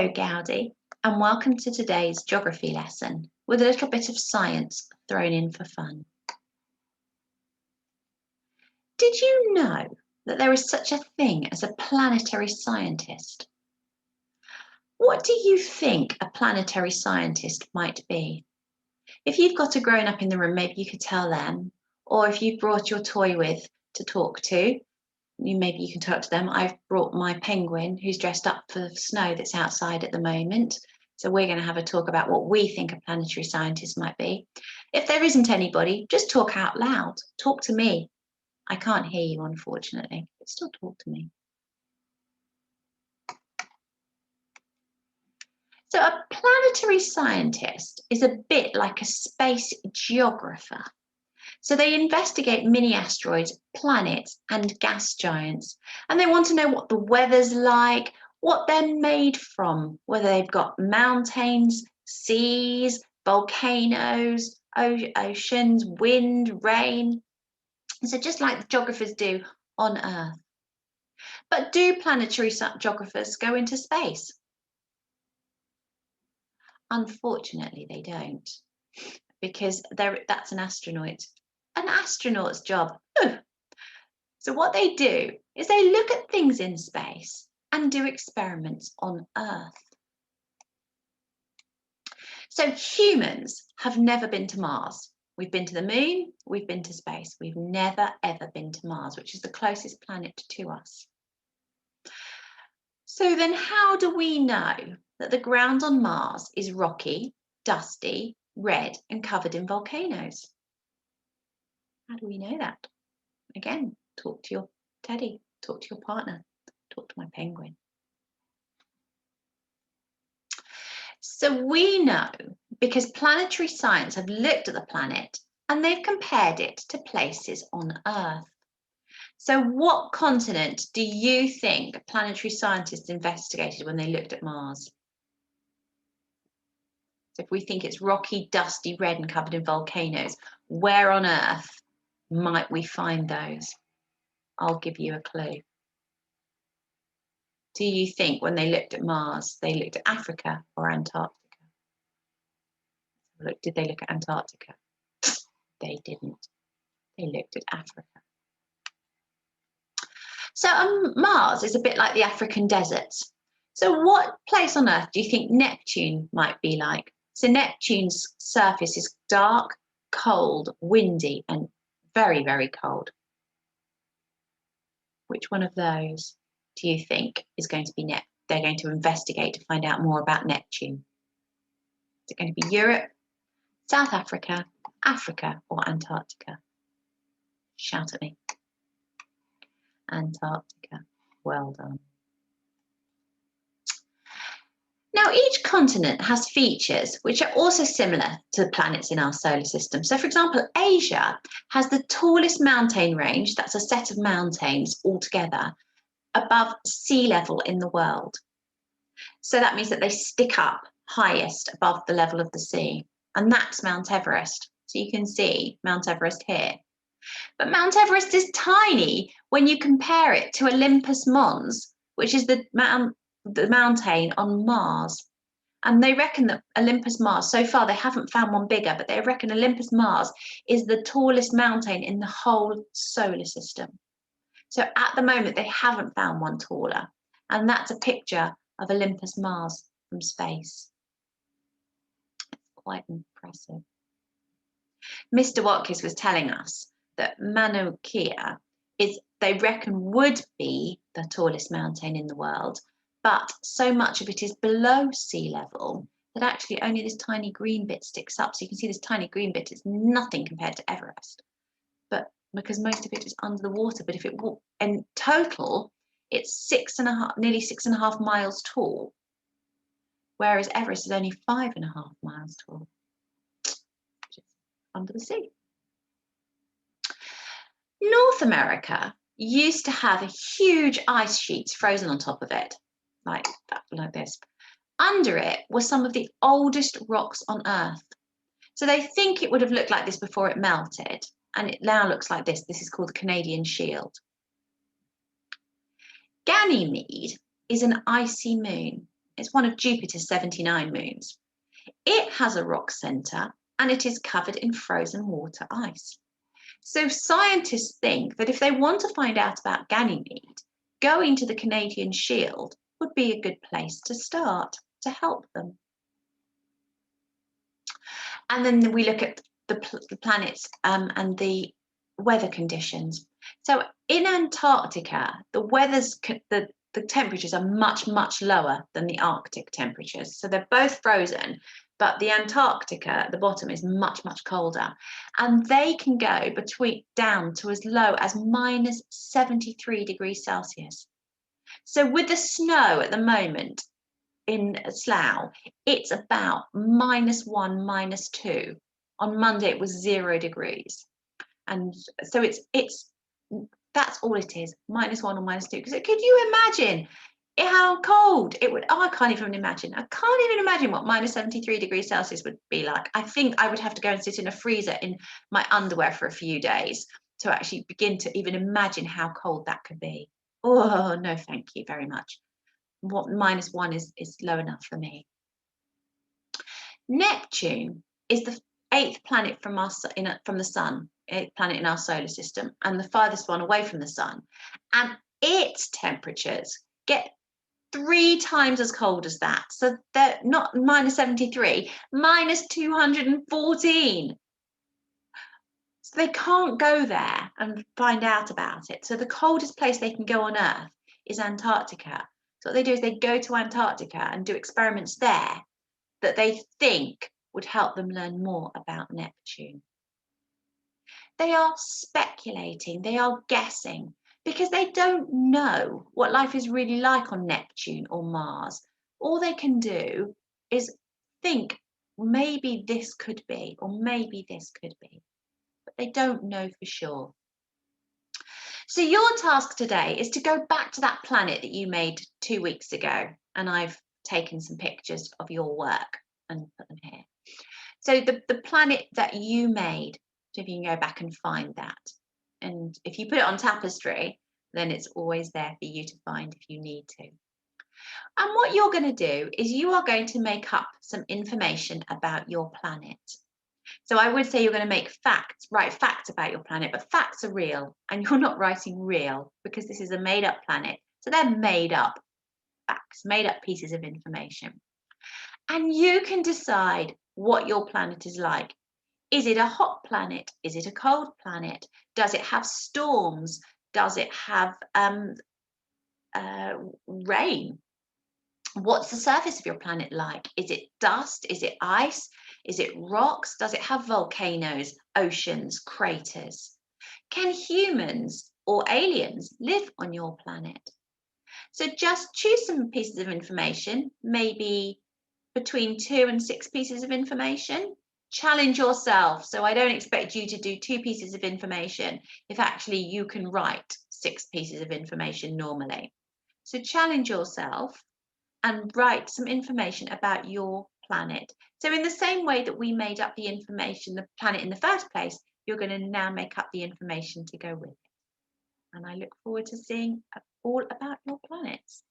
Hello, Gaudi, and welcome to today's geography lesson with a little bit of science thrown in for fun. Did you know that there is such a thing as a planetary scientist? What do you think a planetary scientist might be? If you've got a grown-up in the room, maybe you could tell them, or if you've brought your toy with to talk to, maybe you can talk to them. I've brought my penguin who's dressed up for the snow that's outside at the moment. So we're going to have a talk about what we think a planetary scientist might be. If there isn't anybody, just talk out loud. Talk to me. I can't hear you, unfortunately, but still talk to me. So a planetary scientist is a bit like a space geographer. So they investigate mini asteroids, planets, and gas giants, and they want to know what the weather's like, what they're made from, whether they've got mountains, seas, volcanoes, oceans, wind, rain. So just like the geographers do on Earth. But do planetary geographers go into space? Unfortunately, they don't, because that's an astronaut's job. So what they do is they look at things in space and do experiments on Earth. So humans have never been to Mars. We've been to the moon, we've been to space. We've never, ever been to Mars, which is the closest planet to us. So then how do we know that the ground on Mars is rocky, dusty, red, and covered in volcanoes? How do we know that? Again, talk to your teddy, talk to your partner, talk to my penguin. So we know because planetary science have looked at the planet and they've compared it to places on Earth. So what continent do you think planetary scientists investigated when they looked at Mars? So if we think it's rocky, dusty, red and covered in volcanoes, where on Earth might we find those? I'll give you a clue. Do you think when they looked at Mars, they looked at Africa or Antarctica? Did they look at Antarctica? They didn't. They looked at Africa. So Mars is a bit like the African deserts. So what place on Earth do you think Neptune might be like? So Neptune's surface is dark, cold, windy, and very, very cold. Which one of those do you think is going to be they're going to investigate to find out more about Neptune? Is it going to be Europe, South Africa, Africa, or Antarctica? Shout at me. Antarctica. Well done. Now, each continent has features which are also similar to the planets in our solar system. So, for example, Asia has the tallest mountain range, that's a set of mountains altogether, above sea level in the world. So that means that they stick up highest above the level of the sea, and that's Mount Everest. So you can see Mount Everest here. But Mount Everest is tiny when you compare it to Olympus Mons, which is the mountain on Mars. And they reckon that Olympus Mars, so far they haven't found one bigger, but they reckon Olympus Mars is the tallest mountain in the whole solar system. So at the moment, they haven't found one taller. And that's a picture of Olympus Mars from space. It's quite impressive. Mr. Watkins was telling us that Mauna Kea they reckon would be the tallest mountain in the world, but so much of it is below sea level that actually only this tiny green bit sticks up. So you can see this tiny green bit is nothing compared to Everest, but because most of it is under the water. But if it in total, it's nearly 6.5 miles tall, whereas Everest is only 5.5 miles tall, which is under the sea. North America used to have huge ice sheets frozen on top of it, like this. Under it were some of the oldest rocks on Earth. So they think it would have looked like this before it melted, and it now looks like this. This is called the Canadian Shield. Ganymede is an icy moon. It's one of Jupiter's 79 moons. It has a rock centre and it is covered in frozen water ice. So scientists think that if they want to find out about Ganymede, going to the Canadian Shield would be a good place to start to help them. And then we look at the planets and the weather conditions. So in Antarctica, the temperatures are much, much lower than the Arctic temperatures. So they're both frozen, but the Antarctica at the bottom is much, much colder. And they can go down to as low as minus 73 degrees Celsius. So with the snow at the moment in Slough, it's about -1, -2. On Monday, it was 0 degrees. And so that's all it is, -1 or -2. Because could you imagine how cold it would? Oh, I can't even imagine. I can't even imagine what minus 73 degrees Celsius would be like. I think I would have to go and sit in a freezer in my underwear for a few days to actually begin to even imagine how cold that could be. Oh, no, thank you very much. What -1 is low enough for me. Neptune is the 8th planet from the sun, 8th planet in our solar system, and the farthest one away from the sun. And its temperatures get 3 times as cold as that. So they're not minus 73, minus 214. So they can't go there and find out about it. So the coldest place they can go on Earth is Antarctica. So what they do is they go to Antarctica and do experiments there that they think would help them learn more about Neptune. They are speculating, they are guessing, because they don't know what life is really like on Neptune or Mars. All they can do is think maybe this could be, or maybe this could be, but they don't know for sure. So your task today is to go back to that planet that you made 2 weeks ago, and I've taken some pictures of your work and put them here. So the planet that you made, so if you can go back and find that. And if you put it on tapestry, then it's always there for you to find if you need to. And what you're going to do is you are going to make up some information about your planet. So I would say you're going to write facts about your planet, but facts are real, and you're not writing real because this is a made-up planet. So they're made up facts, made up pieces of information. And you can decide what your planet is like. Is it a hot planet? Is it a cold planet? Does it have storms? Does it have rain? What's the surface of your planet like? Is it dust? Is it ice? Is it rocks? Does it have volcanoes, oceans, craters? Can humans or aliens live on your planet? So just choose some pieces of information, maybe between 2 and 6 pieces of information. Challenge yourself. So I don't expect you to do 2 pieces of information if actually you can write 6 pieces of information normally. So challenge yourself and write some information about your planet. So in the same way that we made up the information, the planet in the first place, you're going to now make up the information to go with it. And I look forward to seeing all about your planets.